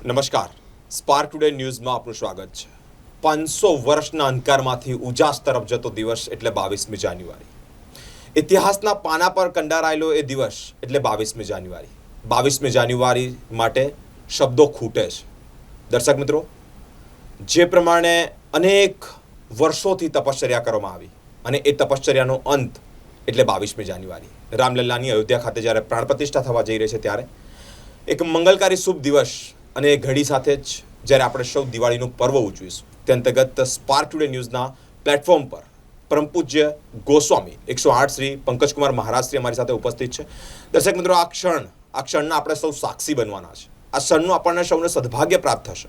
નમસ્કાર, spark today ન્યૂઝમાં આપનું સ્વાગત છે. 500 વર્ષના અંધકારમાંથી ઉજાસ તરફ જતો દિવસ એટલે 22મી જાન્યુઆરી. ઇતિહાસના પાના પર કંડારાયેલો એ દિવસ એટલે 22મી જાન્યુઆરી. 22મી જાન્યુઆરી માટે શબ્દો ખૂટે છે. દર્શક મિત્રો, જે પ્રમાણે અનેક વર્ષોથી તપશ્ચર્યા કરવામાં આવી અને એ તપશ્ચર્યાનો અંત એટલે 22મી જાન્યુઆરી. રામલલ્લાની અયોધ્યા ખાતે જ્યારે પ્રાણ પ્રતિષ્ઠા થવા જઈ રહી છે ત્યારે એક મંગલકારી શુભ દિવસ અને એ ઘડી સાથે જ જ્યારે આપણે સૌ દિવાળીનું પર્વ ઉજવીશું તે અંતર્ગત સ્પાર્ક ટુડે ન્યૂઝના પ્લેટફોર્મ પર પરમ પૂજ્ય ગોસ્વામી 108 શ્રી પંકજકુમાર મહારાજ શ્રી અમારી સાથે ઉપસ્થિત છે. દર્શક મિત્રો, આ ક્ષણના આપણે સૌ સાક્ષી બનવાના છે. આ ક્ષણનું આપણને સૌને સદભાગ્ય પ્રાપ્ત થશે.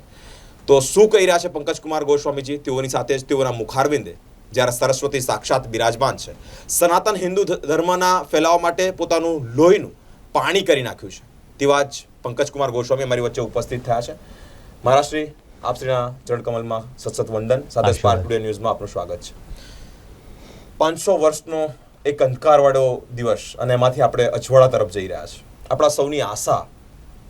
તો શું કહી રહ્યા છે પંકજકુમાર ગોસ્વામીજી? તેઓની સાથે જ તેઓના મુખારવિંદે જ્યારે સરસ્વતી સાક્ષાત બિરાજમાન છે, સનાતન હિન્દુ ધર્મના ફેલાવા માટે પોતાનું લોહીનું પાણી કરી નાખ્યું છે, તેવા જ પંકજકુમાર ગોસ્વામી અમારી વચ્ચે ઉપસ્થિત થયા છે. મહારાજશ્રી, આપશ્રીના ચરણકમલમાં સતસત વંદન સાથે સ્પાર્ક ટુડે ન્યૂઝમાં આપનું સ્વાગત છે. 500 વર્ષનો એક અંધકારવાળો દિવસ અને એમાંથી આપણે અજવાળા તરફ જઈ રહ્યા છે. આપણા સૌની આશા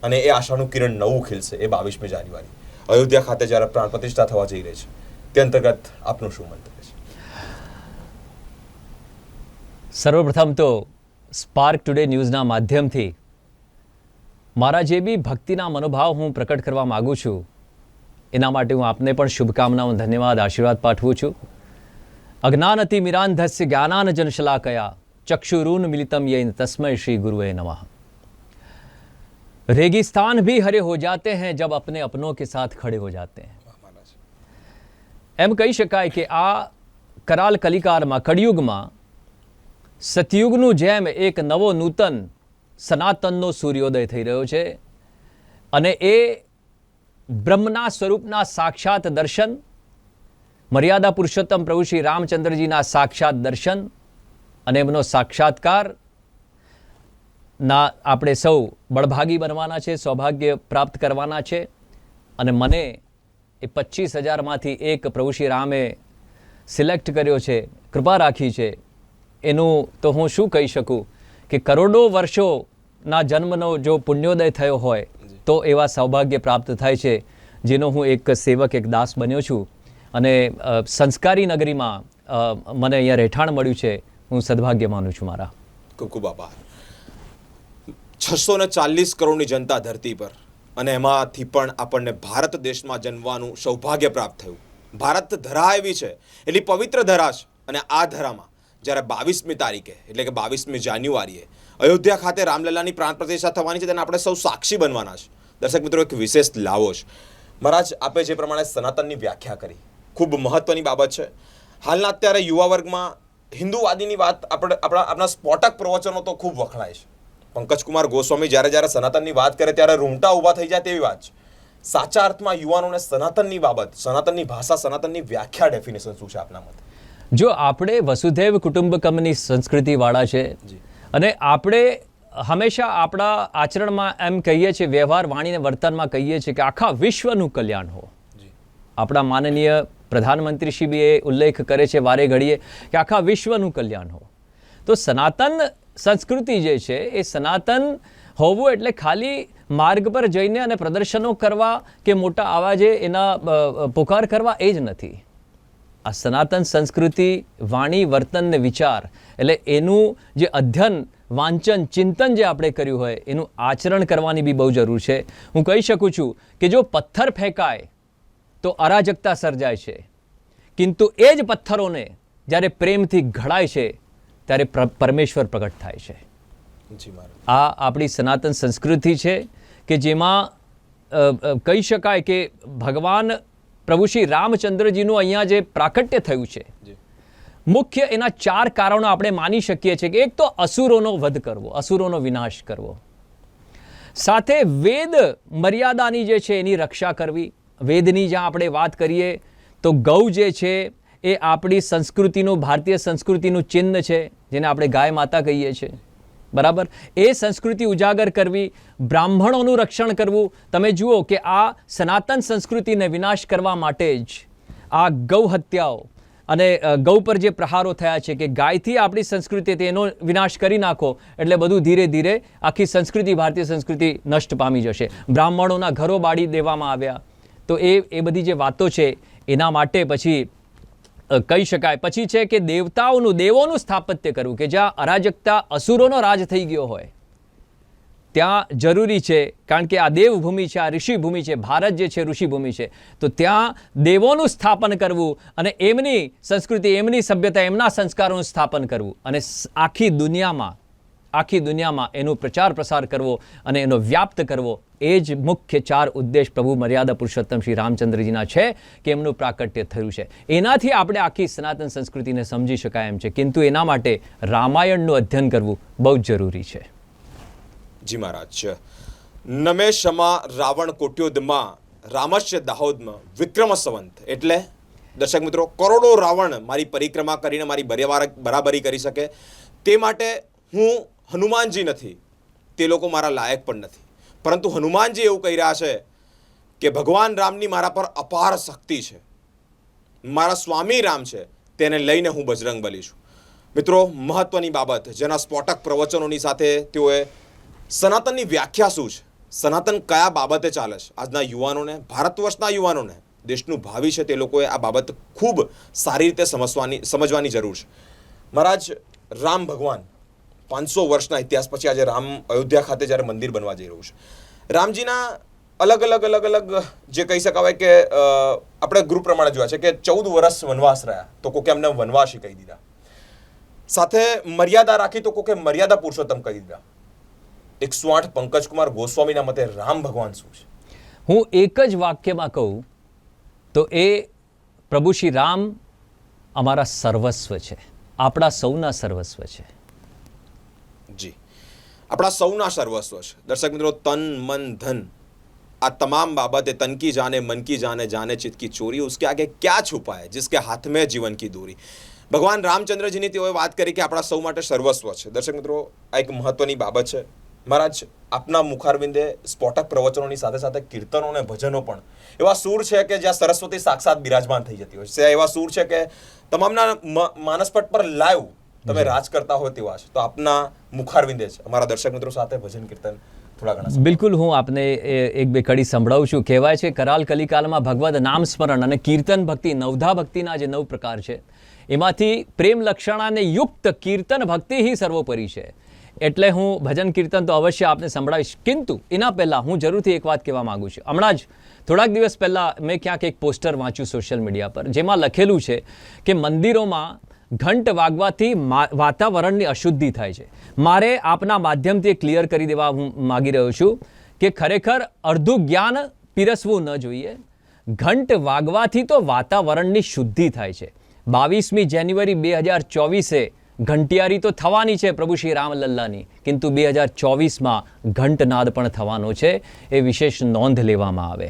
અને એ આશાનું કિરણ નવું ખીલશે એ 22મી જાન્યુઆરી અયોધ્યા ખાતે જ્યારે પ્રાણ પ્રતિષ્ઠા થવા જઈ રહી છે તે અંતર્ગત આપનું શું મંતવ્ય છે? સર્વપ્રથમ તો સ્પાર્ક ટુડે ન્યૂઝના માધ્યમથી મારા જે બી ભક્તિના મનોભાવ હું પ્રકટ કરવા માગું છું એના માટે હું આપને પણ શુભકામનાઓ, ધન્યવાદ, આશીર્વાદ પાઠવું છું. અજ્ઞાનતિ મિરાંધસ્ય જ્ઞાનાનજન શલાકયા ચક્ષુરૂન મિલિતમ યેન તસ્મૈ શ્રી ગુરુવે નમઃ. रेगिस्तान भी हरे हो जाते हैं जब अपने अपनों के साथ खड़े हो जाते हैं. એમ કહી શકાય કે આ કરાલ કલિકારમાં, કળિયુગમાં સતયુગનું જેમ એક નવો નૂતન સનાતનનો સૂર્યોદય થઈ રહ્યો છે અને એ બ્રહ્મના સ્વરૂપના સાક્ષાત દર્શન, મર્યાદા પુરુષોત્તમ પ્રભુ શ્રી રામચંદ્રજીના સાક્ષાત દર્શન અને એમનો સાક્ષાત્કાર ના આપણે સૌ બળભાગી બનવાના છે, સૌભાગ્ય પ્રાપ્ત કરવાના છે. અને મને એ 25,000માંથી એક પ્રભુ શ્રી રામે સિલેક્ટ કર્યો છે, કૃપા રાખી છે. એનું તો હું શું કહી શકું કે કરોડો વર્ષોના જન્મનો જો પુણ્યોદય થયો હોય તો એવા સૌભાગ્ય પ્રાપ્ત થાય છે, જેનો હું એક સેવક, એક દાસ બન્યો છું. અને સંસ્કારી નગરીમાં મને અહીંયા રહેઠાણ મળ્યું છે. હું સદભાગ્ય માનું છું મારા. ખૂબ ખૂબ આભાર. 640 કરોડની જનતા ધરતી પર અને એમાંથી પણ આપણને ભારત દેશમાં જન્મવાનું સૌભાગ્ય પ્રાપ્ત થયું. ભારત ધરા એવી છે, એટલી પવિત્ર ધરા છે અને આ ધરામાં જ્યારે 22મી તારીખે એટલે કે 22મી જાન્યુઆરીએ અયોધ્યા ખાતે રામલલ્લાની પ્રાણ પ્રતિષ્ઠા થવાની છે તેને આપણે સૌ સાક્ષી બનવાના છે. દર્શક મિત્રો, એક વિશેષ લાવો છે. મહારાજ, આપે જે પ્રમાણે સનાતનની વ્યાખ્યા કરી, ખૂબ મહત્વની બાબત છે. હાલના અત્યારે યુવા વર્ગમાં હિન્દુવાદીની વાત આપણા સ્ફોટક પ્રવચનો તો ખૂબ વખણાય છે. પંકજકુમાર ગોસ્વામી જ્યારે સનાતનની વાત કરે ત્યારે રૂમટા ઊભા થઈ જાય તેવી વાત છે. સાચા અર્થમાં યુવાનોને સનાતનની બાબત, સનાતનની ભાષા, સનાતનની વ્યાખ્યા, ડેફિનેશન શું છે આપના મતે? જો આપણે વસુધૈવ કુટુંબકમની સંસ્કૃતિવાળા છે અને આપણે હંમેશા આપણા આચરણમાં એમ કહીએ છીએ, વ્યવહાર, વાણીને વર્તનમાં કહીએ છીએ કે આખા વિશ્વનું કલ્યાણ હો. આપણા માનનીય પ્રધાનમંત્રીશ્રી બી એ ઉલ્લેખ કરે છે વારે ઘડીએ કે આખા વિશ્વનું કલ્યાણ હો. તો સનાતન સંસ્કૃતિ જે છે એ સનાતન હોવું એટલે ખાલી માર્ગ પર જઈને અને પ્રદર્શનો કરવા કે મોટા અવાજે એના પોકાર કરવા એ જ નથી. આ સનાતન સંસ્કૃતિ, વાણી, વર્તન ને વિચાર એટલે એનું જે અધ્યયન, વાંચન, ચિંતન જે આપણે કર્યું હોય એનું આચરણ કરવાની બી બહુ જરૂર છે. હું કહી શકું છું કે જો પથ્થર ફેંકાય તો અરાજકતા સર્જાય છે, કિંતુ એ જ પથ્થરોને જ્યારે પ્રેમથી ઘડાય છે ત્યારે પરમેશ્વર પ્રગટ થાય છે. આ આપણી સનાતન સંસ્કૃતિ છે કે જેમાં કહી શકાય કે ભગવાન પ્રભુ શ્રી રામચંદ્રજીનું અહીંયા જે પ્રાકટ્ય થયું છે, મુખ્ય એના 4 કારણો આપણે માની શકીએ છીએ કે એક તો અસુરોનો વધ કરવો, અસુરોનો વિનાશ કરવો, સાથે વેદ મર્યાદાની જે છે એની રક્ષા કરવી. વેદની જ્યાં આપણે વાત કરીએ તો ગૌ જે છે એ આપણી સંસ્કૃતિનું, ભારતીય સંસ્કૃતિનું ચિહ્ન છે, જેને આપણે ગાય માતા કહીએ છીએ, બરાબર? એ સંસ્કૃતિ ઉજાગર કરવી, બ્રાહ્મણોનું રક્ષણ કરવું. તમે જુઓ કે આ સનાતન સંસ્કૃતિને વિનાશ કરવા માટે જ આ ગૌ હત્યાઓ, અને ગૌ પર જે પ્રહારો થયા છે કે ગાયથી આપણી સંસ્કૃતિ તેનો વિનાશ કરી નાખો એટલે બધું ધીરે ધીરે આખી સંસ્કૃતિ ભારતીય સંસ્કૃતિ નષ્ટ પામી જશે. બ્રાહ્મણોના ઘરો બાળી દેવામાં આવ્યા. તો એ બધી જે વાતો છે એના માટે પછી કહી શકાય પછી છે કે દેવોનું સ્થાપત્ય કરવું કે જ્યાં અરાજકતા અસુરોનો રાજ થઈ ગયો હોય ત્યાં જરૂરી છે, કારણ કે આ દેવભૂમિ છે, આ ઋષિભૂમિ છે, ભારત જે છે ઋષિભૂમિ છે, તો ત્યાં દેવોનું સ્થાપન કરવું અને એમની સંસ્કૃતિ, એમની સભ્યતા, એમના સંસ્કારોનું સ્થાપન કરવું અને આખી દુનિયામાં એનો પ્રચાર પ્રસાર કરવો અને એનો વ્યાપ્ત કરવો, એ જ મુખ્ય 4 ઉદ્દેશ પ્રભુ મર્યાદા પુરુષોત્તમ શ્રી રામચંદ્રજીના છે કે એમનું પ્રાકટ્ય થયું છે. એનાથી આપણે આખી સનાતન સંસ્કૃતિને સમજી શકાય એમ છે, કિંતુ એના માટે રામાયણનું અધ્યયન કરવું બહુ જ જરૂરી છે. જી મહારાજ. નમે ક્ષમા રાવણ કોટ્યોદમાં રામસ્ય દાહોદમાં વિક્રમ સંવંત, એટલે દર્શક મિત્રો કરોડો રાવણ મારી પરિક્રમા કરીને મારી બરાબરી કરી શકે તે માટે હું હનુમાનજી નથી, તે લોકો મારા લાયક પણ નથી. પરંતુ હનુમાનજી એવું કહી રહ્યા છે કે ભગવાન રામની મારા પર અપાર શક્તિ છે, મારા સ્વામી રામ છે, તેને લઈને હું બજરંગબલી છું. મિત્રો મહત્વની બાબત જેના સ્ફોટક પ્રવચનોની સાથે તેઓએ સનાતનની વ્યાખ્યા શું છે, સનાતન કયા બાબતે ચાલે છે, આજના યુવાનોને, ભારત યુવાનોને, દેશનું ભાવિ છે તે લોકોએ આ બાબત ખૂબ સારી રીતે સમજવાની જરૂર છે. મહારાજ, રામ ભગવાન 500 વર્ષના ઇતિહાસ પછી આજે રામ અયોધ્યા ખાતે જ્યારે મંદિર બનવા જઈ રહ્યું છે, રામજીના અલગ અલગ જે કહી શકાય કે આપણે ગ્રુપ પ્રમાણે જોયા છે કે 14 વર્ષ વનવાસ રહ્યા, તો કોકે એમને વનવાસી કહી દીધા, સાથે મર્યાદા રાખી તો કોકે મર્યાદા પુરુષોત્તમ કહી દીધા. 108 પંકજકુમાર ગોસ્વામીના મતે રામ ભગવાન શું છે? હું એક જ વાક્યમાં કહું તો એ પ્રભુ શ્રી રામ અમારા સર્વસ્વ છે, આપણા સૌના સર્વસ્વ છે. જી, આપણા સૌના સર્વસ્વ છે. દર્શક મિત્રો, તન મન ધન આ તમામ બાબતે તન કી જાને મન કી જાને જાને ચિત્ત કી ચોરી, ઉસકે આગે ક્યા છુપા હૈ જિસકે હાથ મેં જીવન કી દોરી. ભગવાન રામચંદ્રજીની તેઓએ વાત કરી કે આપણા સૌ માટે સર્વસ્વ છે. દર્શક મિત્રો, આ એક મહત્વની બાબત છે. મહારાજ, આપના મુખારવિંદે સ્ફોટક પ્રવચનોની સાથે સાથે કીર્તનો અને ભજનો પણ એવા સૂર છે કે જ્યાં સરસ્વતી સાક્ષાત બિરાજમાન થઈ જતી હોય છે. એવા સૂર છે કે તમામના માનસપટ પર લાઈવ તમે રાજ કરતા હોય તેવા છે. તો આપના મુખારવિંદે છે અમારા દર્શક મિત્રો સાથે ભજન કીર્તન થોડા ઘણા. બિલકુલ, હું આપને એક બે કડી સંભળાવું છું. કહેવાય છે કરાલ કલિકાલમાં ભગવદ નામ સ્મરણ અને કીર્તન ભક્તિ, નવધા ભક્તિના જે 9 પ્રકાર છે એમાંથી પ્રેમ લક્ષણાને યુક્ત કીર્તન ભક્તિ ही સર્વોપરી છે. એટલે હું ભજન કીર્તન તો અવશ્ય આપને સંભળાવીશ, કિંતુ એના પહેલાં હું જરૂરથી એક વાત કહેવા માગું છું. હમણાં જ થોડાક દિવસ પહેલાં મેં ક્યાંક એક પોસ્ટર વાંચ્યું સોશિયલ મીડિયા પર, જેમાં લખેલું છે કે મંદિરોમાં ઘંટ વાગવાથી વાતાવરણની અશુદ્ધિ થાય છે. મારે આપના માધ્યમથી ક્લિયર કરી દેવા હું માગી રહ્યો છું કે ખરેખર અડધું જ્ઞાન પીરસવું ન જોઈએ. ઘંટ વાગવાથી તો વાતાવરણની શુદ્ધિ થાય છે. 22મી જાન્યુઆરી 2024 ઘંટિયારી તો થવાની છે પ્રભુ શ્રી રામલલ્લાની, કિંતુ 2024માં ઘંટનાદ પણ થવાનો છે, એ વિશેષ નોંધ લેવામાં આવે.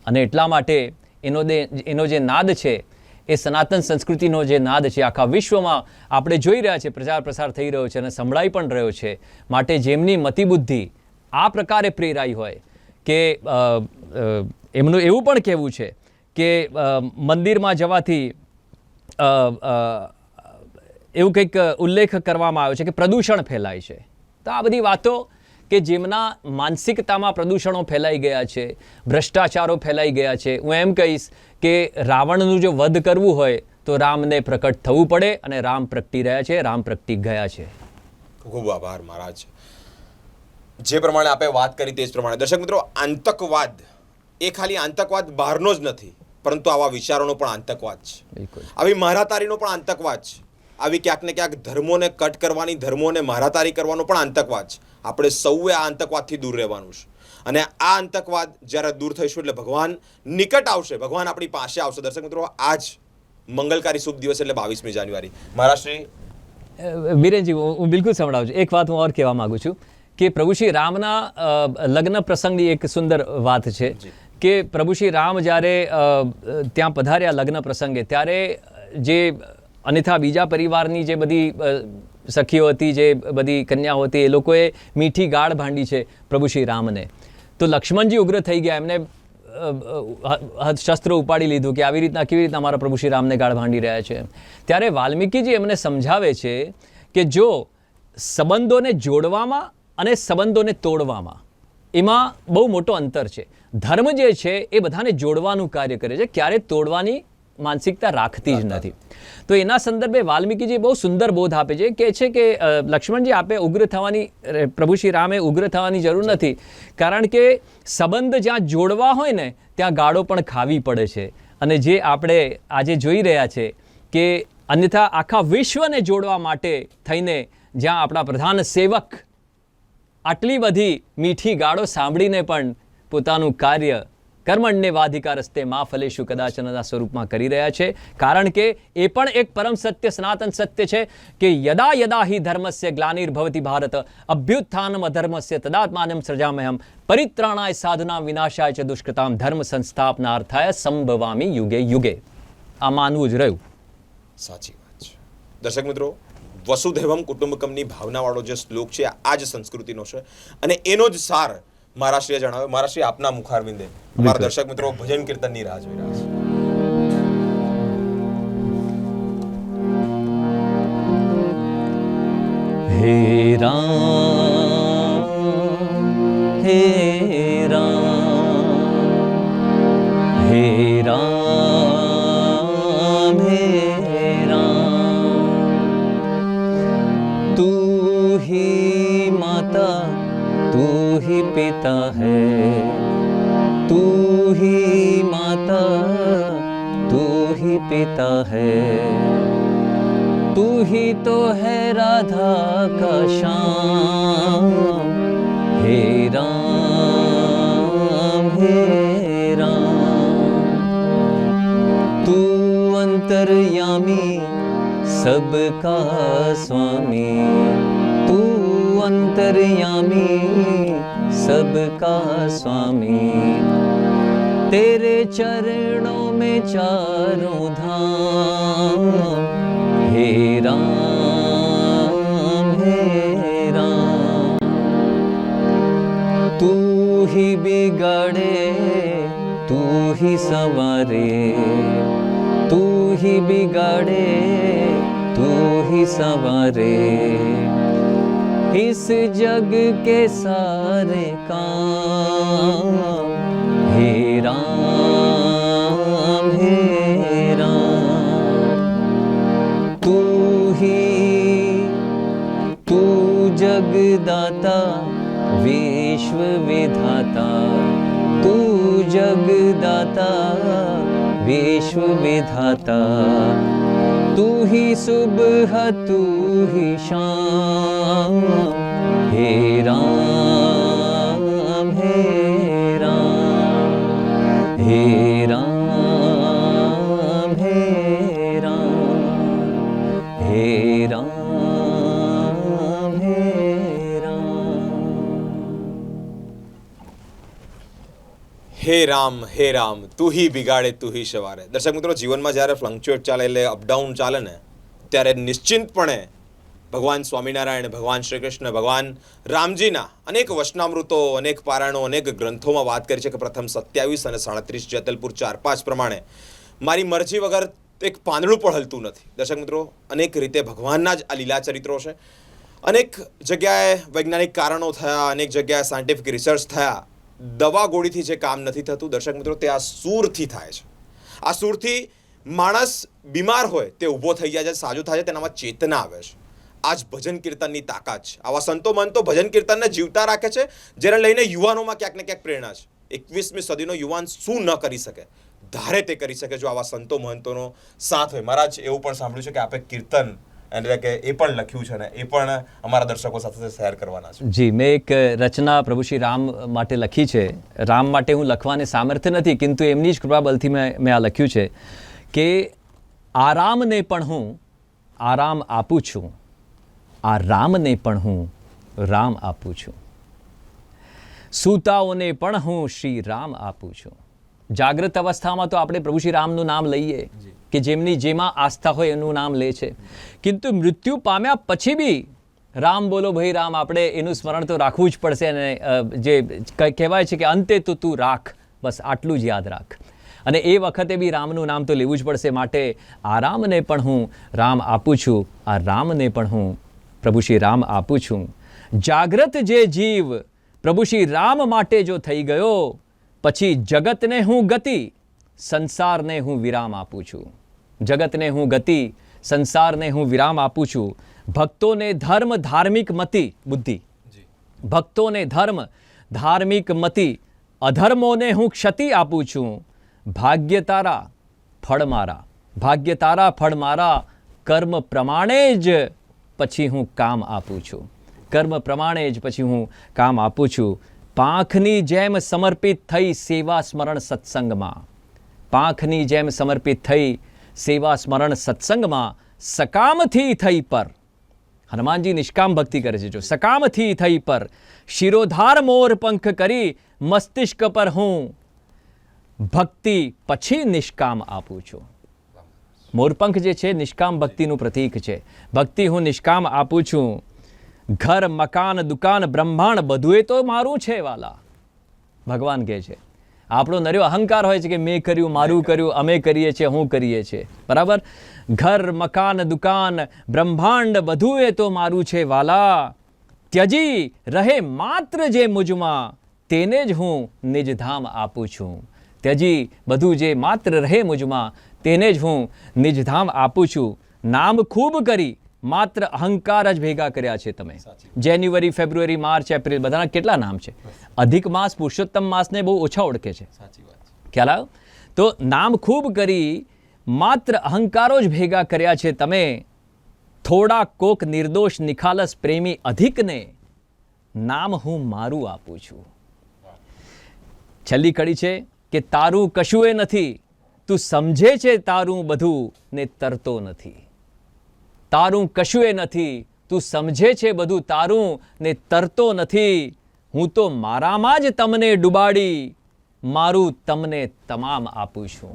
અને એટલા માટે એનો જે નાદ છે એ સનાતન સંસ્કૃતિનો જે નાદ છે આખા વિશ્વમાં આપણે જોઈ રહ્યા છે, પ્રચાર પ્રસાર થઈ રહ્યો છે અને સંભળાઈ પણ રહ્યો છે. માટે જેમની મતિબુદ્ધિ આ પ્રકારે પ્રેરાઈ હોય કે એમનું એવું પણ કહેવું છે કે મંદિરમાં જવાથી એવું કંઈક ઉલ્લેખ કરવામાં આવ્યો છે કે પ્રદૂષણ ફેલાય છે. તો આ બધી વાતો કે જેમના માનસિકતામાં પ્રદૂષણો ફેલાઈ ગયા છે, ભ્રષ્ટાચારો ફેલાઈ ગયા છે. હું એમ કહીશ કે રાવણનું જો વધ કરવું હોય તો રામને પ્રકટ થવું પડે, અને રામ પ્રગટી રહ્યા છે, રામ પ્રગટી ગયા છે. ખૂબ આભાર મહારાજ. જે પ્રમાણે આપણે વાત કરી તે જ પ્રમાણે દર્શક મિત્રો, આતંકવાદ એ ખાલી આતંકવાદ બહારનો જ નથી, પરંતુ આવા વિચારોનો પણ આતંકવાદ છે. બિલકુલ. આવી મહારાતારીનો પણ આતંકવાદ છે. આવી ક્યાંક ને ક્યાંક ધર્મોને કટ કરવાની, ધર્મોને મહારાતારી કરવાનો પણ આતંકવાદ છે. આપણે સૌએ આ આતંકવાદથી દૂર રહેવાનું છે. અને આ આતંકવાદ જ્યારે દૂર થઈશું એટલે ભગવાન નિકટ આવશે, ભગવાન આપણી પાસે આવશે. દર્શક મિત્રો, આજ મંગલકારી શુભ દિવસ એટલે 22મી જાન્યુઆરી. મહારાજ શ્રી બીરેનજી, હું બિલકુલ સંભળાવું છું. એક વાત હું ઓર કહેવા માંગુ છું કે પ્રભુ શ્રી રામના લગ્ન પ્રસંગની એક સુંદર વાત છે કે પ્રભુ શ્રી રામ જ્યારે ત્યાં પધાર્યા લગ્ન પ્રસંગે, ત્યારે જે અન્યથા બીજા પરિવારની જે બધી સખીઓ હતી, જે બધી કન્યાઓ હતી, એ લોકોએ મીઠી ગાળ ભાંડી છે પ્રભુ શ્રી રામને. તો લક્ષ્મણજી ઉગ્ર થઈ ગયા, એમને શસ્ત્ર ઉપાડી લીધું કે આવી રીતના કેવી રીતના અમારા પ્રભુ શ્રી રામને ગાળ ભાંડી રહ્યા છે. ત્યારે વાલ્મીકીજી એમને સમજાવે છે કે જો સંબંધોને જોડવામાં અને સંબંધોને તોડવામાં એમાં બહુ મોટો અંતર છે. ધર્મ જે છે એ બધાને જોડવાનું કાર્ય કરે છે, ક્યારે તોડવાની માનસિકતા રાખતી જ નથી. તો એના સંદર્ભે વાલ્મીકીજી બહુ સુંદર બોધ આપે છે કે લક્ષ્મણજી આપે ઉગ્ર થવાની, પ્રભુ શ્રી રામે ઉગ્ર થવાની જરૂર નથી, કારણ કે સંબંધ જ્યાં જોડવા હોય ને ત્યાં ગાળો પણ ખાવી પડે છે. અને જે આપણે આજે જોઈ રહ્યા છે કે અન્યથા આખા વિશ્વને જોડવા માટે થઈને જ્યાં આપણા પ્રધાન સેવક આટલી બધી મીઠી ગાળો સાંભળીને પણ પોતાનું કાર્ય કર્મણ્ય વાધિકારસ્તે મા ફલેશુ કદાચનના સ્વરૂપમાં કરી રહ્યા છે. કારણ કે એ પણ એક પરમ સત્ય, સનાતન સત્ય છે કે યદા યદા હિ ધર્મસ્ય ગ્લાનિર્ભવતિ ભારત અભ્યુત્થાનમ અધર્મસ્ય તદાત્માનમ સૃજામ્યહમ પરિત્રાણાય સાધુનામ વિનાશાય ચ દુષ્કૃતામ ધર્મ સંસ્થાપનાર્થાય સંભવામી યુગે યુગે. આ માનવું જ રહ્યું. સાચી વાત છે. દર્શક મિત્રો, વસુધૈવમ કુટુંબકમની ભાવનાવાળો જે શ્લોક છે આ જ સંસ્કૃતિનો છે અને એનો જ સાર મહારાષ્ટ્રીય જણાવે. મહારાષ્ટ્રીય આપના મુખારવિંદે મારા દર્શક મિત્રો ભજન કીર્તનની રાહ જોઈ રહ્યા છે. હે રામ હે રામ હે રામ હે રામ તું ही माता तू ही पिता है, तू ही माता तू ही पिता है, तू ही तो है राधा का श्याम. हे राम हे राम तू अंतर्यामी सबका स्वामी, तू अंतर्यामी सबका स्वामी, तेरे चरणों में चारों धाम. हे राम हे राम तू ही बिगाड़े तू ही संवारे, तू ही बिगाड़े तू ही संवारे, इस जग के सारे काम. हे राम हे राम तू जगदाता विश्व विधाता, तू जगदाता विश्व विधाता, तू ही सुबह तू ही शाम. हे राम हे राम हे राम हे राम हे राम हे રામ. હે રામ તું હી બિગાડે તું હી સવારે. દર્શક મિત્રો, જીવનમાં જ્યારે ફ્લક્ચ્યુએટ ચાલે એટલે અપડાઉન ચાલે ને ત્યારે નિશ્ચિંતપણે ભગવાન સ્વામિનારાયણ, ભગવાન શ્રી કૃષ્ણ, ભગવાન રામજીના અનેક વચનામૃતો, અનેક પારાયણો, અનેક ગ્રંથોમાં વાત કરી છે કે પ્રથમ 27 અને 37 જેતલપુર 4-5 પ્રમાણે મારી મરજી વગર એક પાંદડું પણ હલતું નથી. દર્શક મિત્રો, અનેક રીતે ભગવાનના જ આ લીલા ચરિત્રો છે. અનેક જગ્યાએ વૈજ્ઞાનિક કારણો થયા, અનેક જગ્યાએ સાયન્ટિફિક રિસર્ચ થયા. દવા ગોળીથી જે કામ નથી થતું દર્શક મિત્રો, તે આ સૂરથી થાય છે. આ સૂરથી માણસ બીમાર હોય તે ઊભો થઈ જાય છે, સાજો થાય છે, તેનામાં ચેતના આવે છે. આ જ ભજન કીર્તનની તાકાત છે. આવા સંતો મહંતો ભજન કીર્તનને જીવતા રાખે છે, જેને લઈને યુવાનોમાં ક્યાંક ને ક્યાંક પ્રેરણા છે. 21મી સદીનો યુવાન શું ન કરી શકે, ધારે તે કરી શકે જો આવા સંતો મહંતોનો સાથ હોય. મહારાજ, એવું પણ સાંભળ્યું છે કે આપે કીર્તન એટલે કે એ પણ લખ્યું છે ને એ પણ અમારા દર્શકો સાથે શેર કરવાના છે. જી, મેં એક રચના પ્રભુ શ્રી રામ માટે લખી છે. રામ માટે હું લખવાને સામર્થ્ય નથી, કિંતુ એમની જ કૃપા બલથી મેં આ લખ્યું છે કે આરામને પણ હું આરામ આપું છું, આ રામને પણ હું રામ આપું છું, સૂતાઓને પણ હું શ્રી રામ આપું છું. જાગ્રત અવસ્થામાં તો આપણે પ્રભુ શ્રી રામનું નામ લઈએ કે જેમની જેમાં આસ્થા હોય એનું નામ લે છે, કિંતુ મૃત્યુ પામ્યા પછી બી રામ બોલો ભાઈ રામ આપણે એનું સ્મરણ તો રાખવું જ પડશે. અને જે કહેવાય છે કે અંતે તો તું રાખ બસ આટલું જ યાદ રાખ. અને એ વખતે બી રામનું નામ તો લેવું જ પડશે. માટે આ રામને પણ હું રામ આપું છું, આ રામને પણ હું પ્રભુ શ્રી રામ આપું છું. જાગ્રત જે જીવ પ્રભુ શ્રી રામ માટે જો થઈ ગયો, પછી જગતને હું ગતિ, સંસારને હું વિરામ આપું છું. જગતને હું ગતિ, સંસારને હું વિરામ આપું છું. ભક્તોને ધર્મ ધાર્મિક મતિ બુદ્ધિ, ભક્તોને ધર્મ ધાર્મિક મતિ, અધર્મોને હું ક્ષતિ આપું છું. ભાગ્ય તારા ફળ મારા, ભાગ્ય તારા ફળ મારા, કર્મ પ્રમાણે જ પછી હું કામ આપું છું. કર્મ પ્રમાણે જ પછી હું કામ આપું છું. પાંખની જેમ સમર્પિત થઈ સેવા સ્મરણ સત્સંગમાં, પાંખની જેમ સમર્પિત થઈ સેવા સ્મરણ સત્સંગમાં, સકામથી થઈ પર. હનુમાનજી નિષ્કામ ભક્તિ કરે છે. જો સકામથી થઈ પર, શિરોધાર મોર પંખ કરી, મસ્તિષ્ક પર હું ભક્તિ પછી નિષ્કામ આપું છું. મોરપંખ જે છે નિષ્કામ ભક્તિનું પ્રતીક છે. ભક્તિ હું નિષ્કામ આપું છું. ઘર મકાન દુકાન બ્રહ્માંડ બધું એ તો મારું છે વાલા, ભગવાન કહે છે. આપણો નર્યો અહંકાર હોય છે કે મેં કર્યું, મારું કર્યું, અમે કરીએ છીએ, હું કરીએ છીએ, બરાબર. ઘર મકાન દુકાન બ્રહ્માંડ બધું એ તો મારું છે વાલા, ત્યજી રહે માત્ર જે મુજમાં, તેને જ હું નિજધામ આપું છું. ત્યજી બધું જે માત્ર રહે મુજમાં, તેને જ હું નિજધામ આપું છું. નામ ખૂબ કરી માત્ર અહંકાર જ ભેગા કર્યા છે તમે. જાન્યુઆરી, ફેબ્રુઆરી, માર્ચ, એપ્રિલ બધાના કેટલા નામ છે. અધિક માસ પુરુષોત્તમ માસને બહુ ઓછા ઓળખે છે. ખ્યાલ આવ્યો? તો નામ ખૂબ કરી માત્ર અહંકારો જ ભેગા કર્યા છે તમે. થોડા કોક નિર્દોષ નિખાલસ પ્રેમી અધિકને નામ હું મારું આપું છું. છેલ્લી કડી છે કે તારું કશુંય નથી, તું સમજે છે તારું બધું ને તરતો નથી. તારું કશુંય નથી, તું સમજે છે બધું તારું ને તરતો નથી. હું તો મારામાં જ તમને ડૂબાડી, મારું તમને તમામ આપું છું.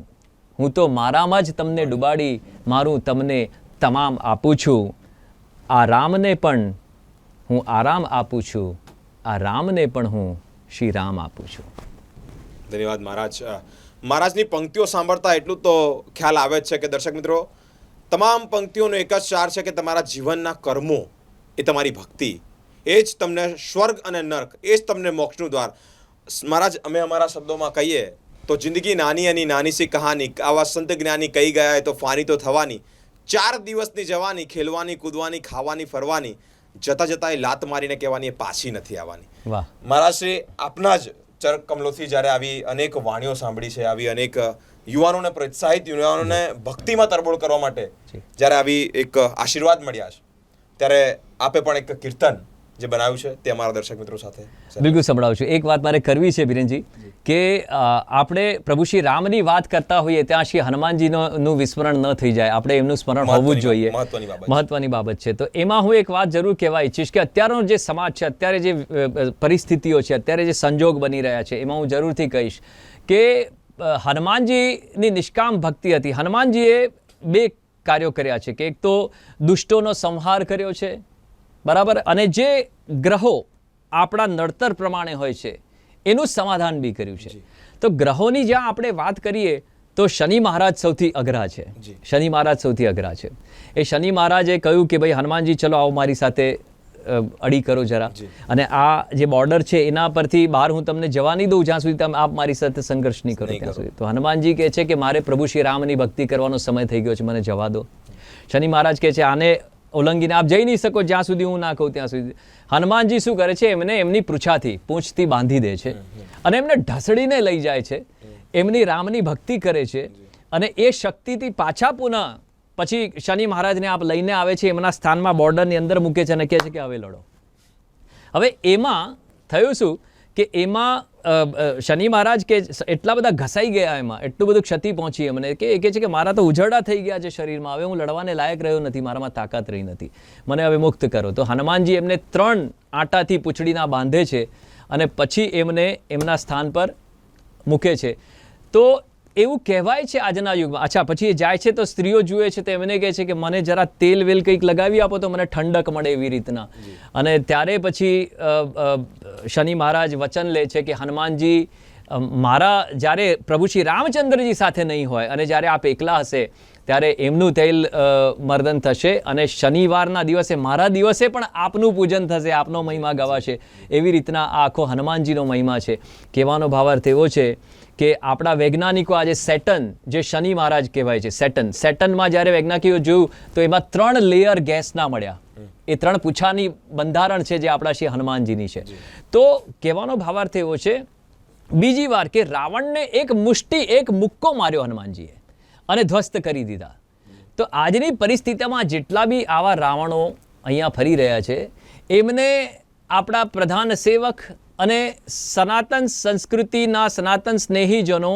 હું તો મારામાં જ તમને ડૂબાડી, મારું તમને તમામ આપું છું. આ રામને પણ હું આરામ આપું છું, આ રામને પણ હું શ્રી રામ આપું છું. ધન્યવાદ મહારાજ. મહારાજની પંક્તિઓ સાંભળતા એટલું તો ખ્યાલ આવે જ છે કે દર્શક મિત્રો, તમામ પંક્તિઓનો એક જ સાર છે કે તમારા જીવનના કર્મો એ તમારી ભક્તિ, એ જ તમને સ્વર્ગ અને નર્ક, એ જ તમને મોક્ષનું દ્વાર. મહારાજ, અમે અમારા શબ્દોમાં કહીએ તો જિંદગી નાની અને નાની સી કહાની, આવા સંત જ્ઞાની કહી ગયા હોય તો ફાની તો થવાની. 4 દિવસની જવાની, ખેલવાની, કૂદવાની, ખાવાની, ફરવાની, જતા જતા એ લાત મારીને કહેવાની એ પાછી નથી આવવાની. વાહ મહારાજ શ્રી આપના જ ચરક કમલોથી જ્યારે આવી અનેક વાણીઓ સાંભળી છે, આવી અનેક યુવાનોને પ્રોત્સાહિત, યુવાનોને ભક્તિમાં તરબોળ કરવા માટે જ્યારે આવી એક આશીર્વાદ મળ્યા છે, ત્યારે આપે પણ એક કીર્તન જે બનાવ્યું છે તે અમારા દર્શક મિત્રો સાથે બિલકુલ સંભળાવું છું. એક વાત મારે કરવી છે બિરેનજી, કે આપણે પ્રભુ શ્રી રામની વાત કરતા હોઈએ ત્યાં શ્રી હનુમાનજીનું વિસ્મરણ ન થઈ જાય. આપણે એમનું સ્મરણ હોવું જ જોઈએ, મહત્વની બાબત છે. તો એમાં હું એક વાત જરૂર કહેવા ઈચ્છીશ કે અત્યારનો જે સમાજ છે, અત્યારે જે પરિસ્થિતિઓ છે, અત્યારે જે સંજોગ બની રહ્યા છે, એમાં હું જરૂરથી કહીશ કે હનુમાનજીની નિષ્કામ ભક્તિ હતી. હનુમાનજીએ 2 કાર્યો કર્યા છે કે એક તો દુષ્ટોનો સંહાર કર્યો છે, બરાબર, અને જે ગ્રહો આપણા નડતર પ્રમાણે હોય છે એનું સમાધાન બી કર્યું છે. તો ગ્રહોની જ્યાં આપણે વાત કરીએ તો શનિ મહારાજ સૌથી અઘરા છે. શનિ મહારાજ સૌથી અઘરા છે. એ શનિ મહારાજે કહ્યું કે ભાઈ હનુમાનજી ચલો આવો મારી સાથે અડી કરો જરા, અને આ જે બોર્ડર છે એના પરથી બહાર હું તમને જવા નહીં દઉં જ્યાં સુધી તમે આપ મારી સાથે સંઘર્ષ નહીં કરો ત્યાં સુધી. તો હનુમાનજી કહે છે કે મારે પ્રભુ શ્રી રામની ભક્તિ કરવાનો સમય થઈ ગયો છે, મને જવા દો. શનિ મહારાજ કહે છે આને ઉલ્લંઘીને આપ જઈ નહીં શકો જ્યાં સુધી હું ના કહું ત્યાં સુધી. હનુમાનજી શું કરે છે, એમને એમની પૂંછથી બાંધી દે છે અને એમને ઢસડીને લઈ જાય છે, એમની રામની ભક્તિ કરે છે, અને એ શક્તિથી પાછા પુનઃ પછી શનિ મહારાજને આપ લઈને આવે છે, એમના સ્થાનમાં બોર્ડરની અંદર મૂકે છે અને કહે છે કે હવે લડો. હવે એમાં થયું શું કે એમાં શનિ મહારાજ કે એટલા બધા ઘસાઈ ગયા, એમાં એટલું બધું ક્ષતિ પહોંચી એમને કે એ કહે છે કે મારા તો ઉજરડા થઈ ગયા છે શરીરમાં, હવે હું લડવાને લાયક રહ્યો નથી, મારામાં તાકાત રહી નથી, મને હવે મુક્ત કરો. તો હનુમાનજી એમને 3 આંટાથી પૂંછડીના બાંધે છે અને પછી એમને એમના સ્થાન પર મૂકે છે. તો એવું કહેવાય છે આજના યુગમાં. અચ્છા, પછી એ જાય છે તો સ્ત્રીઓ જુએ છે તો એમને કહે છે કે મને જરા તેલ વેલ કંઈક લગાવી આપો તો મને ઠંડક મળે એવી રીતના. અને ત્યારે પછી શનિ મહારાજ વચન લે છે કે હનુમાનજી મારા જ્યારે પ્રભુ શ્રી રામચંદ્રજી સાથે નહીં હોય અને જ્યારે આપ એકલા હશે ત્યારે એમનું તેલ મર્દન થશે અને શનિવારના દિવસે મારા દિવસે પણ આપનું પૂજન થશે, આપનો મહિમા ગવાશે. એવી રીતના આ આખો હનુમાનજીનો મહિમા છે. કહેવાનો ભાવાર્થ એવો છે કે આપણા વૈજ્ઞાનિકો આજે સેટન, જે શનિ મહારાજ કહેવાય છે, સેટનમાં જ્યારે વૈજ્ઞાનિકો જોયું તો એમાં 3 લેયર ગેસના મળ્યા. એ 3 પૂછાની બંધારણ છે જે આપણા શ્રી હનુમાનજીની છે. તો કહેવાનો ભાવાર્થ એવો છે બીજી વાર કે રાવણને એક મુક્કો માર્યો હનુમાનજીએ અને ધ્વસ્ત કરી દીધા. તો આજની પરિસ્થિતિમાં જેટલા બી આવા રાવણો અહીંયા ફરી રહ્યા છે એમને આપણા પ્રધાન સેવક અને સનાતન સંસ્કૃતિના સનાતન સ્નેહીજનો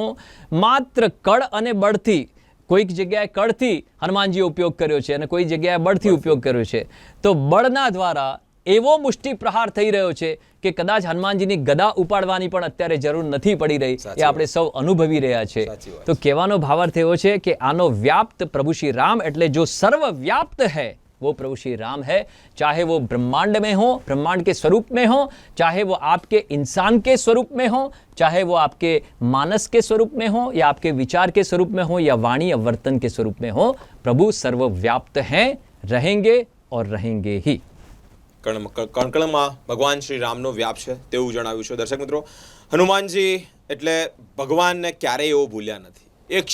માત્ર કળ અને બળથી, કોઈક જગ્યાએ કળથી હનુમાનજીએ ઉપયોગ કર્યો છે અને કોઈ જગ્યાએ બળથી ઉપયોગ કર્યો છે. તો બળના દ્વારા એવો મુષ્ટિ પ્રહાર થઈ રહ્યો છે કે કદાચ હનુમાનજીની ગદા ઉપાડવાની પણ અત્યારે જરૂર નથી પડી રહી. એ આપણે સૌ અનુભવી રહ્યા છે. તો કહેવાનો ભાવાર્થ એવો છે કે આનો વ્યાપ્ત પ્રભુ શ્રી રામ એટલે જો સર્વ વ્યાપ્ત है वो प्रभु श्री राम है. चाहे वो ब्रह्मांड में हो, ब्रह्मांड के स्वरूप में हो, चाहे वो आपके इंसान के स्वरूप में हो, चाहे वो आपके मानस के स्वरूप में हो या आपके विचार के स्वरूप में हो या वाणी या वर्तन के स्वरूप में हो, प्रभु सर्वव्याप्त हैं, रहेंगे और रहेंगे ही. કણકણમાં ભગવાન શ્રી રામનો વ્યાપ છે તેવું જણાવ્યું છે. દર્શક મિત્રો, હનુમાનજી એટલે ભગવાનને ક્યારેય એવો ભૂલ્યા નથી. એક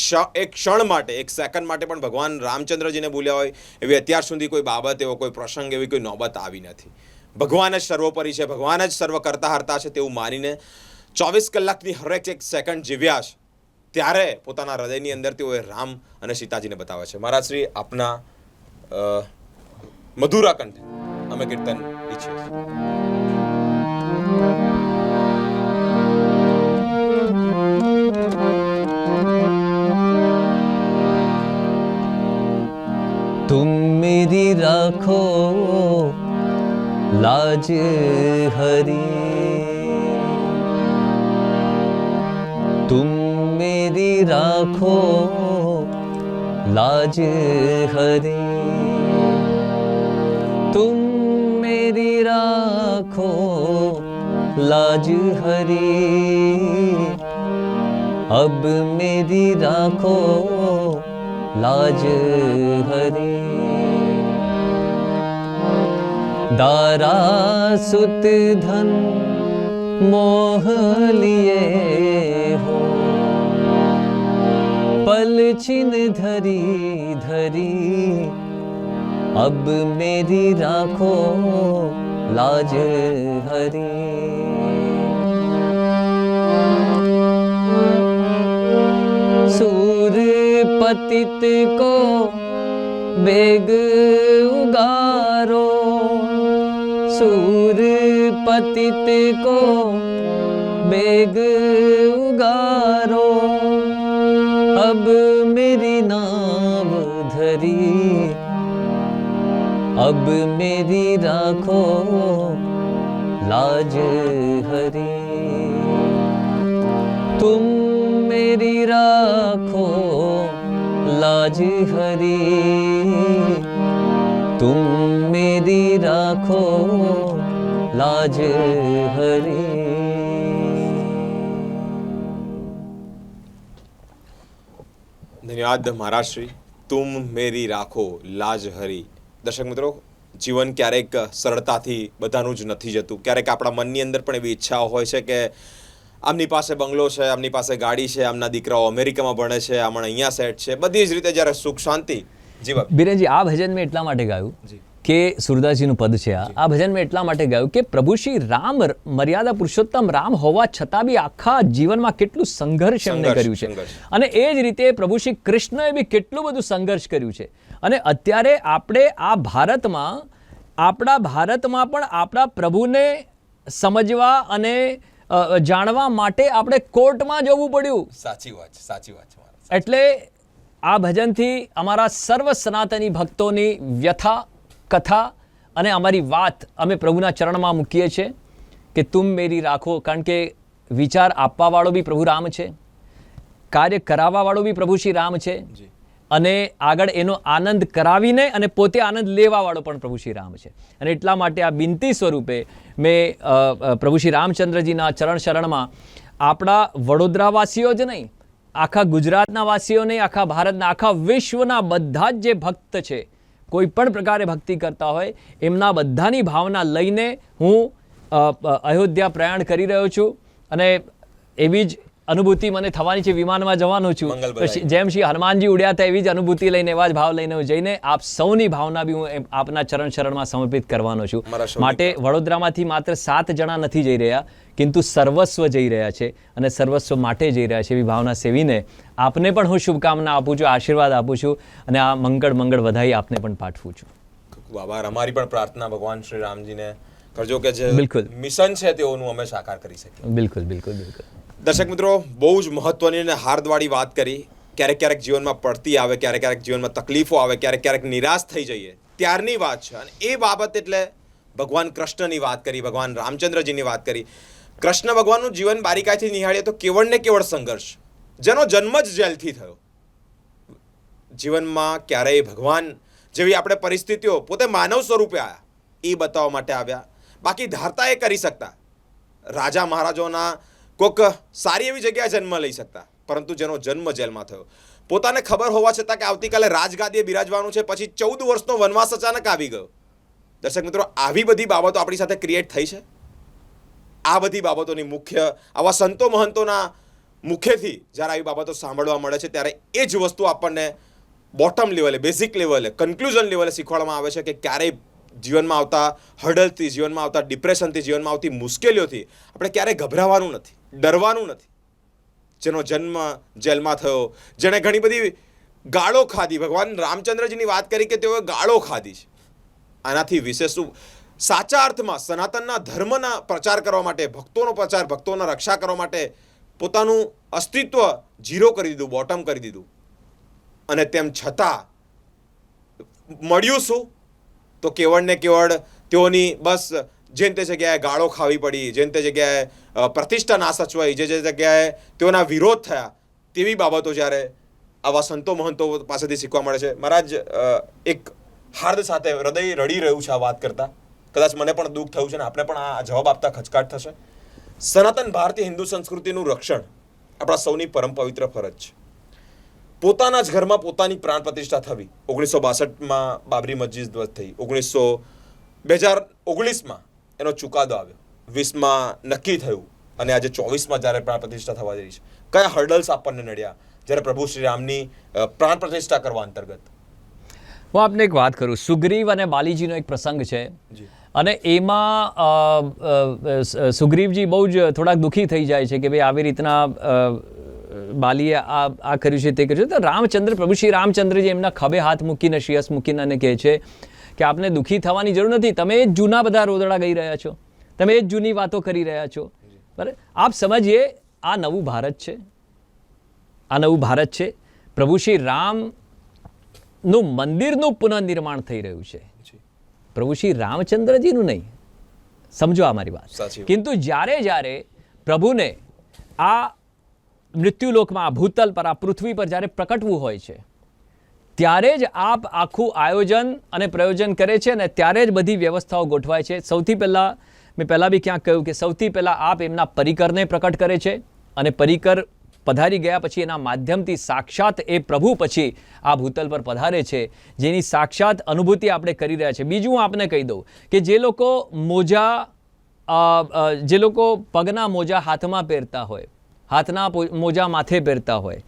ક્ષણ માટે, એક સેકન્ડ માટે પણ ભગવાન રામચંદ્રજીને ભૂલ્યા હોય એવી અત્યાર સુધી કોઈ બાબત, એવો કોઈ પ્રસંગ, એવી કોઈ નોબત આવી નથી. ભગવાન જ સર્વોપરી છે, ભગવાન જ સર્વ કરતા હરતા છે તેવું માનીને 24 કલાકની હરેક એક સેકન્ડ જીવ્યા છે. ત્યારે પોતાના હૃદયની અંદર તેઓએ રામ અને સીતાજીને બતાવે છે. મહારાજ શ્રી, આપના મધુરા કંઠે અમે કીર્તન ઈચ્છીએ છીએ. तुम मेरी राखो लाज हरी, तुम मेरी राखो लाज हरी, तुम मेरी राखो लाज हरी, अब मेरी राखो लाज हरी. दारा सुत धन मोह लिए हो, पल छिन धरी धरी, अब मेरी राखो लाज हरी. सूर पतित को बेग उगारो, सूर पतित को बेग उगारो, अब मेरी नाव धरी, अब मेरी राखो लाज हरी. तुम मेरी राखो लाज हरी, तुम मेरी राखो लाज हरी. ધન્યવાદ મહારાજ શ્રી. તુમ મેરી રાખો લાજ હરી. દર્શક મિત્રો, જીવન ક્યારેક સરળતાથી બધાનું જ નથી જતું. ક્યારેક આપણા મનની અંદર પણ એવી ઈચ્છાઓ હોય છે કે આમની પાસે બંગલો છે, આમની પાસે ગાડી છે, આમના દીકરાઓ અમેરિકામાં ભણે છે, આમણે અહીંયા સેટ છે, બધી જ રીતે જ્યારે સુખ શાંતિ જીવન. બીરેનજી, આ ભજન મેં એટલા માટે ગાયું કે સુરદાસજીનું પદ છે આ ભજન મેં એટલા માટે ગાયું કે પ્રભુ શ્રી રામ મર્યાદા પુરુષોત્તમ રામ હોવા છતાં બી આખા જીવનમાં કેટલું સંઘર્ષ એમને કર્યું છે. અને એ જ રીતે પ્રભુ શ્રી કૃષ્ણએ બી કેટલું બધું સંઘર્ષ કર્યું છે. અને અત્યારે આપણે આ ભારતમાં પણ આપણા પ્રભુને સમજવા અને જાણવા માટે આપણે કોર્ટમાં જવું પડ્યું. સાચી વાત છે. એટલે આ ભજનથી અમારા સર્વ સનાતની ભક્તોની વ્યથા, કથા અને અમારી વાત અમે પ્રભુના ચરણમાં મૂકીએ છીએ કે તુમ મેરી રાખો. કારણ કે વિચાર આપવાવાળો બી પ્રભુ રામ છે, કાર્ય કરાવવાવાળો બી પ્રભુ શ્રી રામ છે, અને આગળ એનો આનંદ કરાવીને અને પોતે આનંદ લેવાવાળો પણ પ્રભુ શ્રી રામ છે. અને એટલા માટે આ બિનતી સ્વરૂપે મેં પ્રભુ શ્રી રામચંદ્રજીના ચરણ શરણમાં આપણા વડોદરાવાસીઓ જ નહીં, આખા ગુજરાતના વાસીઓ નહીં, આખા ભારતના, આખા વિશ્વના બધા જ જે ભક્ત છે, કોઈ પણ પ્રકારે ભક્તિ કરતા હોય, એમના બધાની ભાવના લઈને હું અયોધ્યા પ્રયાણ કરી રહ્યો છું. અને એવી જ અનુભૂતિ મને થવાની છે. વિમાનમાં જવાનું છું, જેમ શ્રી હનુમાનજી ઉડ્યા હતા એવી જ અનુભૂતિ લઈને, એવા જ ભાવ લઈને હું જઈને આપ સૌની ભાવના બી હું આપના ચરણ શરણમાં સમર્પિત કરવાનો છું. માટે વડોદરામાંથી માત્ર 7 જણા નથી જઈ રહ્યા, કિંતુ સર્વસ્વ જઈ રહ્યા છે અને સર્વસ્વ માટે જઈ રહ્યા છે. એવી ભાવના સેવીને આપને પણ હું શુભકામના આપું છું, આશીર્વાદ આપું છું અને આ મંગળ વધાઈ આપને પણ પાઠવું છું. ખૂબ આભાર. અમારી પણ પ્રાર્થના ભગવાન શ્રી રામજીને કરજો કે જે બિલકુલ મિશન છે તેઓનું અમે સાકાર કરી શકીએ. બિલકુલ બિલકુલ બિલકુલ. દર્શક મિત્રો, બહુ જ મહત્વની અને હાર્દવાળી વાત કરી. ક્યારેક જીવનમાં પડતી આવે, ક્યારેક જીવનમાં તકલીફો આવે, ક્યારેક નિરાશ થઈ જઈએ, ત્યારની વાત છે. અને એ બાબત એટલે ભગવાન કૃષ્ણની વાત કરી, ભગવાન રામચંદ્રજીની વાત કરી. કૃષ્ણ ભગવાનનું જીવન બારીકાઈથી નિહાળીએ તો કેવળ ને કેવળ સંઘર્ષ, જેનો જન્મ જ જેલથી થયો. જીવનમાં ક્યારેય ભગવાન જેવી આપણે પરિસ્થિતિઓ પોતે માનવ સ્વરૂપે આવ્યા એ બતાવવા માટે આવ્યા. બાકી ધારતા એ કરી શકતા, રાજા મહારાજોના કોક સારી એવી જગ્યાએ જન્મ લઈ શકતા, પરંતુ જેનો જન્મ જેલમાં થયો, પોતાને ખબર હોવા છતાં કે આવતીકાલે રાજગાદીએ બિરાજવાનું છે, પછી 14 વર્ષનો વનવાસ અચાનક આવી ગયો. દર્શક મિત્રો, આવી બધી બાબતો આપણી સાથે ક્રિએટ થઈ છે. આ બધી બાબતોની મુખ્ય આવા સંતો મહંતોના મુખેથી જ્યારે આવી બાબતો સાંભળવા મળે છે, ત્યારે એ જ વસ્તુ આપણને બોટમ લેવલે, બેઝિક લેવલે, કન્ક્લુઝન લેવલે શીખવાડવામાં આવે છે કે ક્યારેય જીવનમાં આવતા હર્ડલથી, જીવનમાં આવતા ડિપ્રેશનથી, જીવનમાં આવતી મુશ્કેલીઓથી આપણે ક્યારેય ગભરાવાનું નથી, ડરવાનું નથી. જેનો જન્મ જેલમાં થયો, જેણે ઘણી બધી ગાળો ખાધી, ભગવાન રામચંદ્રજીની વાત કરી કે તેઓએ ગાળો ખાધી છે. આનાથી વિશેષ શું? સાચા અર્થમાં સનાતનના ધર્મના પ્રચાર કરવા માટે, ભક્તોનો પ્રચાર, ભક્તોના રક્ષા કરવા માટે પોતાનું અસ્તિત્વ ઝીરો કરી દીધું, બોટમ કરી દીધું. અને તેમ છતાં મળ્યું શું? તો કેવળ ને કેવળ તેઓની બસ જે તે જગ્યાએ ગાળો ખાવી પડી, જે તે જગ્યાએ પ્રતિષ્ઠા ના સચવાઈ, જે જગ્યાએ તેઓના વિરોધ થયા, તેવી બાબતો જ્યારે આવા સંતો મહંતો પાસેથી શીખવા મળે છે. મહારાજ, એક હાર્દ સાથે હૃદય રડી રહ્યું છે આ વાત કરતા. કદાચ મને પણ દુઃખ થયું છે ને આપણે પણ આ જવાબ આપતા ખચકાટ થશે. સનાતન ભારતીય હિન્દુ સંસ્કૃતિનું રક્ષણ આપણા સૌની પરમ પવિત્ર ફરજ છે. પોતાના જ ઘરમાં પોતાની પ્રાણ પ્રતિષ્ઠા થવી. 1962માં બાબરી મસ્જિદ ધ્વસ્ત થઈ, 2019માં એનો ચુકાદો આવ્યો, 20માં નક્કી થયું અને આજે 24માં જ્યારે પ્રાણ પ્રતિષ્ઠા થવા જઈ છે. કયા હર્ડલ્સ આપણને નડ્યા જ્યારે પ્રભુ શ્રી રામની પ્રાણ પ્રતિષ્ઠા કરવા અંતર્ગત? હું આપને એક વાત કરું. સુગ્રીવ અને બાલીજીનો એક પ્રસંગ છે અને એમાં સુગ્રીવજી બહુ જ થોડાક દુઃખી થઈ જાય છે કે ભાઈ આવી રીતના બાલીએ આ કર્યું છે, તે કર્યું છે. તો રામચંદ્ર, પ્રભુ શ્રી રામચંદ્રજી એમના ખભે હાથ મૂકીને, શિયસ મૂકીને અને કહે છે કે આપને દુઃખી થવાની જરૂર નથી, તમે એ જ જૂના બધા રોદડા ગઈ રહ્યા છો, તમે એ જ જૂની વાતો કરી રહ્યા છો. બરાબર? આપ સમજીએ, આ નવું ભારત છે, આ નવું ભારત છે. પ્રભુ શ્રી રામનું મંદિરનું પુનઃનિર્માણ થઈ રહ્યું છે, પ્રભુ શ્રી રામચંદ્રજીનું નહીં. સમજો આ મારી વાત. કિંતુ જ્યારે પ્રભુને આ મૃત્યુલોકમાં, આ ભૂતલ પર, આ પૃથ્વી પર જ્યારે પ્રકટવું હોય છે, ત્યારે જ આપ આખું આયોજન અને પ્રયોજન કરે છે અને ત્યારે જ બધી વ્યવસ્થાઓ ગોઠવાય છે. સૌથી પહેલાં, મેં પહેલાં બી ક્યાંક કહ્યું કે સૌથી પહેલાં આપ એમના પરિકરને પ્રકટ કરે છે અને પરિકર પધારી ગયા પછી એના માધ્યમથી સાક્ષાત એ પ્રભુ પછી આ ભૂતલ પર પધારે છે, જેની સાક્ષાત અનુભૂતિ આપણે કરી રહ્યા છે. બીજું હું આપને કહી દઉં કે જે લોકો પગના મોજા હાથમાં પહેરતા હોય, હાથના મોજા માથે પહેરતા હોય,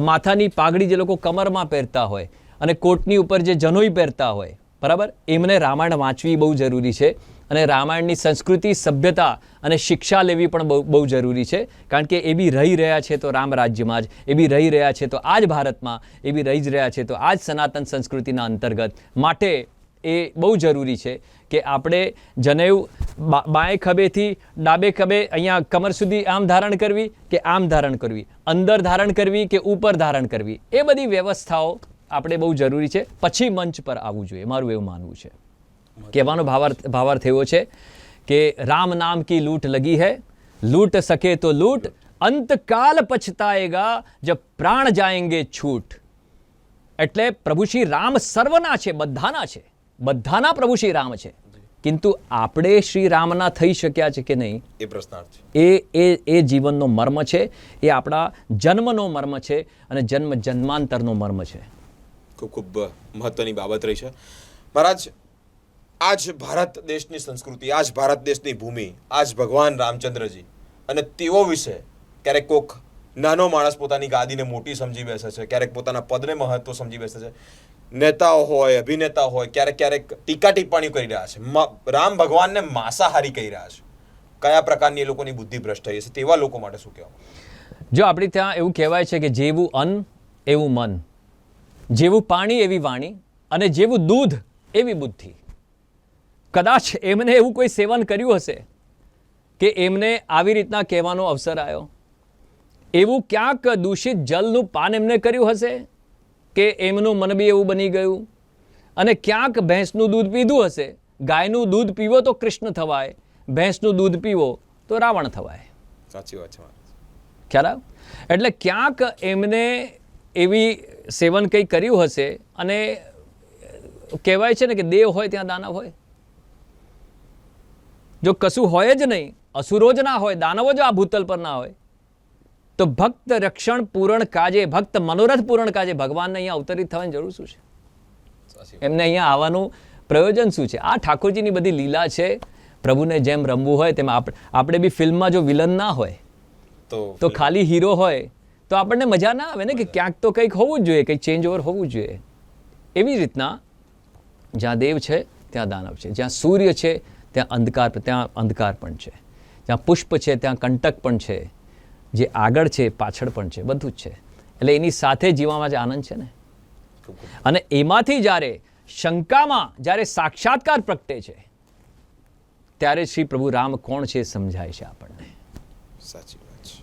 માથાની પાઘડી જે લોકો કમરમાં પહેરતા હોય અને કોટની ઉપર જે જનોઈ પહેરતા હોય, બરાબર, એમને રામાયણ વાંચવી બહુ જરૂરી છે અને રામાયણની સંસ્કૃતિ, સભ્યતા અને શિક્ષા લેવી પણ બહુ જરૂરી છે. કારણ કે એ બી રહી રહ્યા છે તો રામ રાજ્યમાં જ, એ બી રહી રહ્યા છે તો આ જ ભારતમાં, એ બી રહી જ રહ્યા છે તો આ જ સનાતન સંસ્કૃતિના અંતર્ગત. માટે એ બહુ જરૂરી છે કે આપણે જનેઉ બાએ ખભેથી ડાબે ખભે અહીંયા કમર સુધી આમ ધારણ કરવી કે આમ ધારણ કરવી, અંદર ધારણ કરવી કે ઉપર ધારણ કરવી, એ બધી વ્યવસ્થાઓ આપણે બહુ જરૂરી છે. પછી મંચ પર આવવું જોઈએ, મારું એવું માનવું છે. કહેવાનો ભાવાર્થ એવો છે કે રામ નામ કી લૂંટ લગી હૈ, લૂંટ સકે તો લૂંટ, અંતકાલ પછતાએગા જબ પ્રાણ જાએંગે છૂટ. એટલે પ્રભુ શ્રી રામ સર્વના છે, બધાના છે, બધાના પ્રભુ શ્રી રામ છે. કિંતુ આપણે શ્રી રામના થઈ શક્યા છે કે નહીં, એ પ્રશ્નાર્થ છે. એ જીવનનો મર્મ છે, એ આપણા જન્મનો મર્મ છે અને જન્માંતરનો મર્મ છે. ખૂબ ખૂબ મહત્વની બાબત રહી છે મહારાજ. આજ ભારત દેશની સંસ્કૃતિ, આજ ભારત દેશની ભૂમિ, આજ ભગવાન રામચંદ્રજી અને તેઓ વિશે ક્યારેક કોક નાનો માણસ પોતાની ગાદીને મોટી સમજી બેસે છે, ક્યારેક પોતાના પદને મહત્વ સમજી બેસે છે. નેતાઓ હોય, અભિનેતા હોય, ક્યારેક ક્યારેક ટીકા ટિપ્પણીઓ કરી રહ્યા છે, રામ ભગવાનને માંસાહારી કહી રહ્યા છે. કયા પ્રકારની એ લોકોની બુદ્ધિ ભ્રષ્ટ થઈ છે, તેવા લોકો માટે શું કહેવા? જો આપણી ત્યાં એવું કહેવાય છે કે જેવું અન્ન એવું મન, જેવું પાણી એવી વાણી અને જેવું દૂધ એવી બુદ્ધિ. કદાચ એમને એવું કોઈ સેવન કર્યું હશે કે એમને આવી રીતના કહેવાનો અવસર આવ્યો, એવું ક્યાંક દૂષિત જલનું પાન એમને કર્યું હશે કે એમનું મન બી એવું બની ગયું, અને ક્યાંક ભેંસનું દૂધ પીધું હશે. ગાયનું દૂધ પીવો તો કૃષ્ણ થવાય, ભેંસનું દૂધ પીવો તો રાવણ થવાય. સાચી વાત છે. ખ્યાલ આવ્યો? એટલે ક્યાંક એમને એવી સેવન કંઈ કર્યું હશે, અને કહેવાય છે ને કે દેવ હોય ત્યાં દાનવ હોય. જો કશું હોય જ નહીં, અસુરો જ ના હોય, દાનવો જ આ ભૂતલ પર ના હોય, તો ભક્ત રક્ષણ પૂરણ કાજે, ભક્ત મનોરથ પૂરણ કાજે ભગવાનને અહીંયા અવતરિત થવાની જરૂર શું છે? એમને અહીંયા આવવાનું પ્રયોજન શું છે? આ ઠાકોરજીની બધી લીલા છે. પ્રભુને જેમ રમવું હોય તેમ આપણે બી ફિલ્મમાં જો વિલન ના હોય તો ખાલી હીરો હોય તો આપણને મજા ના આવે ને, કે ક્યાંક તો કંઈક હોવું જ જોઈએ, કંઈક ચેન્જ ઓવર હોવું જ જોઈએ. એવી રીતના જ્યાં દેવ છે ત્યાં દાનવ છે, જ્યાં સૂર્ય છે ત્યાં અંધકાર પણ છે, જ્યાં પુષ્પ છે ત્યાં કંટક પણ છે, જે આગળ છે પાછળ પણ છે, બધું જ છે. એટલે એની સાથે જીવવામાં જ આનંદ છે ને. અને એમાંથી જ્યારે શંકામાં જ્યારે સાક્ષાત્કાર પ્રગટે છે ત્યારે શ્રી પ્રભુ રામ કોણ છે સમજાય છે આપણને. સાચી વાત છે.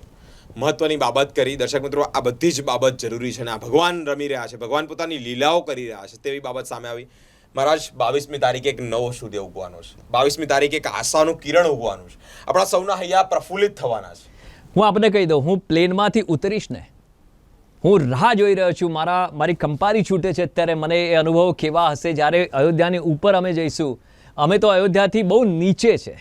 મહત્વની બાબત કરી દર્શક મિત્રો. આ બધી જ બાબત જરૂરી છે, અને આ ભગવાન રમી રહ્યા છે, ભગવાન પોતાની લીલાઓ કરી રહ્યા છે, તેવી બાબત સામે આવી. મહારાજ, 22મી તારીખે એક નવો સૂર્ય ઉગવાનો છે. 22મી તારીખે એક આશાનું કિરણ ઉગવાનું છે. આપણા સૌના હૈયા પ્રફુલ્લિત થવાના છે. હું આપને કહી દઉં, હું પ્લેનમાંથી ઉતરીશ ને, હું રાહ જોઈ રહ્યો છું. મારી કંપારી છૂટે છે અત્યારે. મને એ અનુભવ કેવા હશે જ્યારે અયોધ્યાની ઉપર અમે જઈશું. અમે તો અયોધ્યાથી બહુ નીચે છે,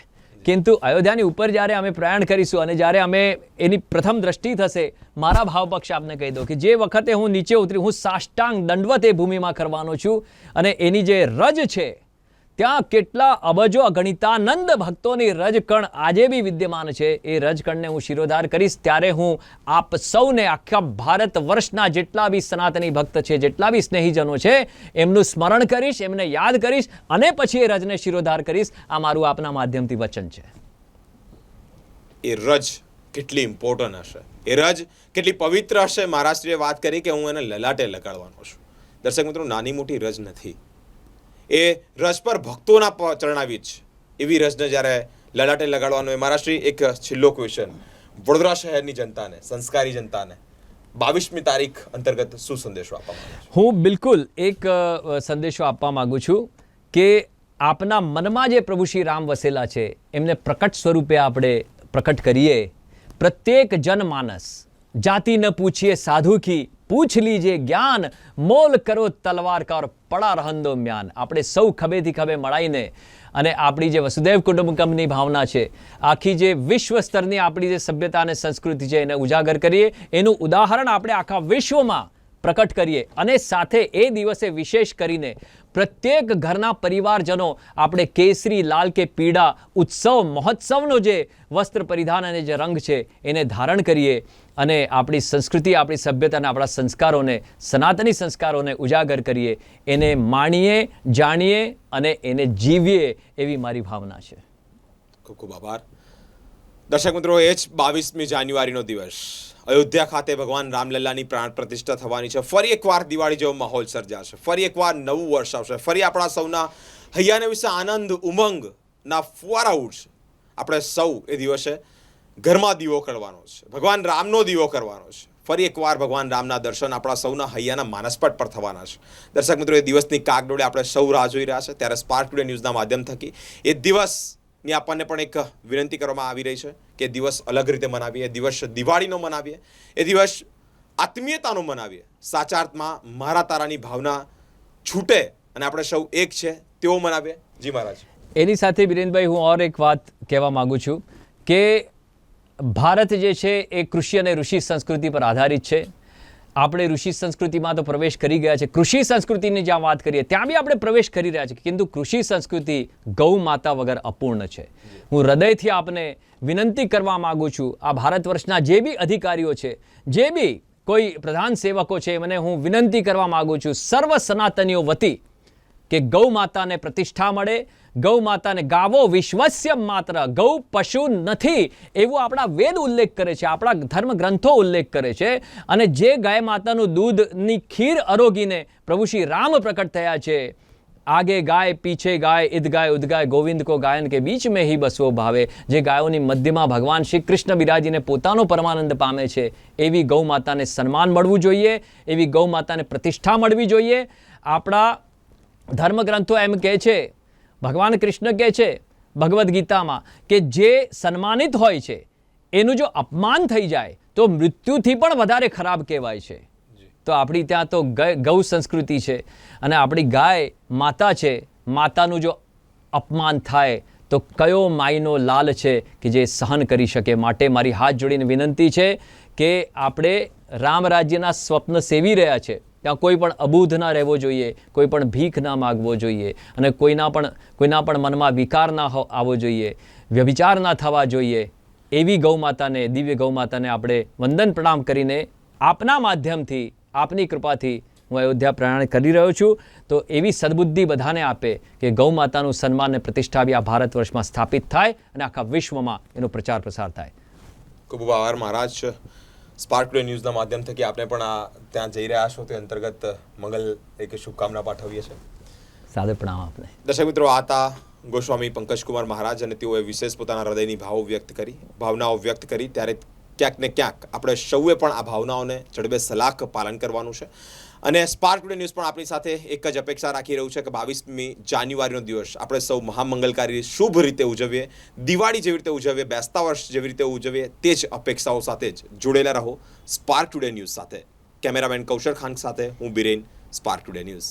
કિંતુ અયોધ્યાની ઉપર જ્યારે અમે પ્રયાણ કરીશું અને જ્યારે અમે એની પ્રથમ દ્રષ્ટિ થશે, મારા ભાવપક્ષ આપને કહી દઉં કે જે વખતે હું નીચે ઉતરી, હું સાષ્ટાંગ દંડવત એ ભૂમિમાં કરવાનો છું, અને એની જે રજ છે ત્યાં કેટલા અબજો અગણિતાનંદ ભક્તોની રજકણ આજે બી વિદ્યમાન છે. એ રજકણને હું શિરોધાર કરીશ ત્યારે હું આપ સૌને, આખા ભારત વર્ષના જેટલા બી સનાતની ભક્ત છે, જેટલા બી સ્નેહીજનો છે, એમનું સ્મરણ કરીશ, એમને યાદ કરીશ, અને પછી એ રજને શિરોધાર કરીશ. આ મારું આપના માધ્યમથી વચન છે. એ રજ કેટલી ઇમ્પોર્ટન્ટ હશે, એ રજ કેટલી પવિત્ર હશે. મહારાષ્ટ્રીએ વાત કરી કે હું એને લલાટે લગાડવાનો છું. દર્શક મિત્રો, નાની મોટી રજ નથી. એ રજ પર ભક્તોના ચરણાવી જ એવી રજને જ્યારે લલાટે લગાડવાનો હોય. મહારાષ્ટ્રી, એક છેલ્લો ક્વેશ્ચન વડોદરા શહેરની જનતાને, સંસ્કારી જનતાને 22મી તારીખ અંતર્ગત શું સંદેશો આપવા માંગો છો? હું બિલકુલ એક સંદેશો આપવા માંગુ છું કે આપના મનમાં જે પ્રભુ શ્રી રામ વસેલા છે એમને પ્રકટ સ્વરૂપે આપણે પ્રકટ કરીએ. પ્રત્યેક જનમાનસ જાતિ ન પૂછીએ સાધુ કી, પૂછ લીજે જ્ઞાન, મોલ કરો તલવાર કા ઓર પડા રહંદો મ્યાન. આપણે સૌ ખભેથી ખભે મળાઈને અને આપણી જે વસુદેવ કુટુંબકમની ભાવના છે, આખી જે વિશ્વ સ્તરની આપણી જે સભ્યતા અને સંસ્કૃતિ છે એને ઉજાગર કરીએ, એનું ઉદાહરણ આપણે આખા વિશ્વમાં પ્રકટ કરીએ. અને સાથે એ દિવસે વિશેષ કરીને પ્રત્યેક ઘરના પરિવારજનો આપણે કેસરી, લાલ કે પીળા ઉત્સવ મહોત્સવનો જે વસ્ત્ર પરિધાન અને જે રંગ છે એને ધારણ કરીએ, અને આપણી સંસ્કૃતિ, આપણી સભ્યતા અને આપણા સંસ્કારોને, સનાતની સંસ્કારોને ઉજાગર કરીએ, એને માણીએ, જાણીએ અને એને જીવીએ, એવી મારી ભાવના છે. ખૂબ ખૂબ આભાર. દર્શક મિત્રો, એ જ 22મી જાન્યુઆરીનો દિવસ અયોધ્યા ખાતે ભગવાન રામલલ્લાની પ્રાણ પ્રતિષ્ઠા થવાની છે. ફરી એકવાર દિવાળી જેવો માહોલ સર્જાશે, ફરી એકવાર નવું વર્ષ આવશે, ફરી આપણા સૌના હૈયાને વિશે આનંદ ઉમંગના ફુવારા ઉડશે. આપણે સૌ એ દિવસે ઘરમાં દીવો કરવાનો છે, ભગવાન રામનો દીવો કરવાનો છે. ફરી એકવાર ભગવાન રામના દર્શન આપણા સૌના હૈયાના માનસપટ પર થવાના છે. દર્શક મિત્રો, એ દિવસની કાગડોળે આપણે સૌ રાહ જોઈ રહ્યા છે. ત્યારે સ્પાર્ક ટુડે ન્યૂઝના માધ્યમ થકી એ દિવસની આપણને પણ એક વિનંતી કરવામાં આવી રહી છે કે દિવસ અલગ રીતે મનાવીએ, દિવસ દિવાળીનો મનાવીએ, એ દિવસ આત્મીયતાનો મનાવીએ. સાચા અર્થમાં મારા તારાની ભાવના છૂટે અને આપણે સૌ એક છે તેવો મનાવીએ. જી મહારાજ. એની સાથે બિરેનભાઈ હું ઓર એક વાત કહેવા માગું છું કે ભારત જે છે એ કૃષિ અને ઋષિ સંસ્કૃતિ પર આધારિત છે. આપણે ઋષિ સંસ્કૃતિમાં તો પ્રવેશ કરી ગયા છે. કૃષિ સંસ્કૃતિની જ્યાં વાત કરીએ ત્યાં બી આપણે પ્રવેશ કરી રહ્યા છીએ, પરંતુ કૃષિ સંસ્કૃતિ ગૌ માતા વગર અપૂર્ણ છે. હું હૃદયથી આપને વિનંતી કરવા માગું છું, આ ભારત વર્ષના જે બી અધિકારીઓ છે, જે બી કોઈ પ્રધાન સેવકો છે, મને હું વિનંતી કરવા માગું છું સર્વ સનાતનીઓ વતી કે ગૌ માતાને પ્રતિષ્ઠા મળે. ગૌ માતાને ગાવો વિશ્વસ્ય માત્ર, ગૌ પશુ નથી એવું આપણા વેદ ઉલ્લેખ કરે છે, આપણા ધર્મ ગ્રંથો ઉલ્લેખ કરે છે. અને જે ગાય માતાનું દૂધની ખીર આરોગીને પ્રભુ શ્રી રામ પ્રકટ થયા છે, આગે ગાય પીછે ગાય ઈદ ગાય ઉદ ગાય ગોવિંદ કો ગાયન કે બીચ મેં હી બસવો ભાવે, જે ગાયોની મધ્યમાં ભગવાન શ્રી કૃષ્ણ બિરાજીને પોતાનો પરમાનંદ પામે છે, એવી ગૌ માતાને સન્માન મળવું જોઈએ, એવી ગૌ માતાને પ્રતિષ્ઠા મળવી જોઈએ. આપણા ધર્મગ્રંથો એમ કહે છે, ભગવાન કૃષ્ણ કહે છે ભગવદ્ ગીતામાં કે જે સન્માનિત હોય છે એનું જો અપમાન થઈ જાય તો મૃત્યુથી પણ વધારે ખરાબ કહેવાય છે. તો આપણી ત્યાં તો ગૌ સંસ્કૃતિ છે અને આપણી ગાય માતા છે. માતાનું જો અપમાન થાય તો કયો માઈનો લાલ છે કે જે સહન કરી શકે. માટે મારી હાથ જોડીને વિનંતી છે કે આપણે રામ રાજ્યના સ્વપ્ન સેવી રહ્યા છે, ત્યાં કોઈ પણ અબૂધ ના રહેવો જોઈએ, કોઈ પણ ભીખ ના માગવો જોઈએ અને કોઈના પણ મનમાં વિકાર ના આવવો જોઈએ, વ્યભિચાર ના થવા જોઈએ. એવી ગૌ માતાને, દિવ્ય ગૌ માતાને આપણે વંદન પ્રણામ કરીને આપના માધ્યમથી, આપની કૃપાથી હું અયોધ્યા પ્રયાણ કરી રહ્યો છું. તો એવી સદબુદ્ધિ બધાને આપે કે ગૌ માતાનું સન્માન અને પ્રતિષ્ઠા બી આ ભારત વર્ષમાં સ્થાપિત થાય અને આખા વિશ્વમાં એનો પ્રચાર પ્રસાર થાય. ખૂબ ખૂબ આભાર મહારાજ. સ્પાર્ક ટુડે ન્યૂઝના માધ્યમ થકી આપણે પણ ત્યાં જઈ રહ્યા છો તે અંતર્ગત મંગલ એક શુભકામના પાઠવીએ છીએ. સાદે પ્રણામ આપને. દર્શક મિત્રો, આ હતા ગોસ્વામી પંકજકુમાર મહારાજ અને તેઓએ વિશેષ પોતાના હૃદયની ભાવનાઓ વ્યક્ત કરી. ત્યારે ક્યાંક ને ક્યાંક આપણે સૌએ પણ આ ભાવનાઓને જડબે સલાખ પાલન કરવાનું છે. અને સ્પાર્ક ટુડે ન્યૂઝ પણ આપણી સાથે એક જ અપેક્ષા રાખી રહ્યું છે કે 22મી જાન્યુઆરીનો દિવસ આપણે સૌ મહામંગલકારી શુભ રીતે ઉજવીએ, દિવાળી જેવી રીતે ઉજવીએ, બેસતા વર્ષ જેવી રીતે ઉજવીએ. તે જ અપેક્ષાઓ સાથે જ જોડેલા રહો સ્પાર્ક ટુડે ન્યૂઝ સાથે. કેમેરામેન કૌશલ ખાન સાથે હું બિરેન, સ્પાર્ક ટુડે ન્યૂઝ.